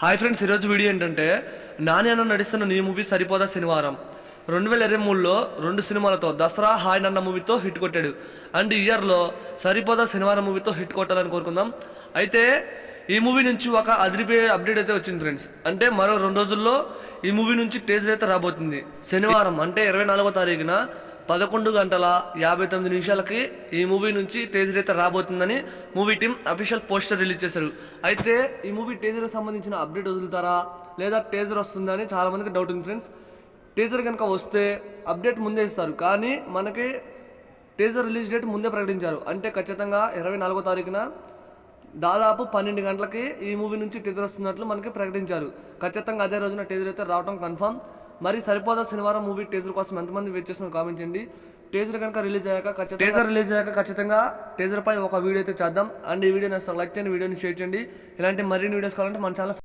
Hi friends, ఈరోజు video ఏంటంటే నాని అన్న నటిస్తున్న న్యూ మూవీ సరిపోదా శనివారం 2023లో 2 సినిమాలతో దసరా హాయ్ నన్న మూవీతో హిట్ కొట్టాడు. అండ్ ఇయర్లో సరిపోదా శనివారం మూవీతో హిట్ కొట్టాలని కోరుకుందాం. అయితే ఈ మూవీ నుంచి ఒక అదిరిపోయే అప్డేట్ అయితే వచ్చింది ఫ్రెండ్స్. అంటే మరో 2 రోజుల్లో ఈ మూవీ నుంచి టీజర్ అయితే రాబోతుంది. శనివారం అంటే 24వ తారీఖున 11:59 ఈ మూవీ నుంచి టీజర్ అయితే రాబోతుందని movie team official poster release చేశారు. అయితే ఈ మూవీ టీజర్కి సంబంధించిన అప్డేట్ వదులుతారా లేదా టీజర్ వస్తుందా అని చాలామందికి డౌట్ ఉంది ఫ్రెండ్స్. టీజర్ కనుక వస్తే అప్డేట్ ముందే ఇస్తారు, కానీ మనకి టీజర్ రిలీజ్ డేట్ ముందే ప్రకటించారు. అంటే ఖచ్చితంగా 24వ తారీఖున దాదాపు 12 గంటలకి ఈ మూవీ నుంచి టీజర్ వస్తున్నట్లు మనకి ప్రకటించారు. ఖచ్చితంగా అదే రోజున టీజర్ అయితే రావడం కన్ఫర్మ్. మరి సరిపోదా శనివారం మూవీ టీజర్ కోసం ఎంతమంది వెయిట్ చేస్తున్నారు కామెంట్ చేయండి. టీజర్ రిలీజ్ అయ్యాక ఖచ్చితంగా టీజర్ పై ఒక వీడియో అయితే చేద్దాం. అండ్ ఈ వీడియో నచ్చితే లైక్ చేయండి, వీడియోని షేర్ చేయండి. ఇలాంటి మరిన్ని వీడియోస్ కావాలంటే మన ఛానల్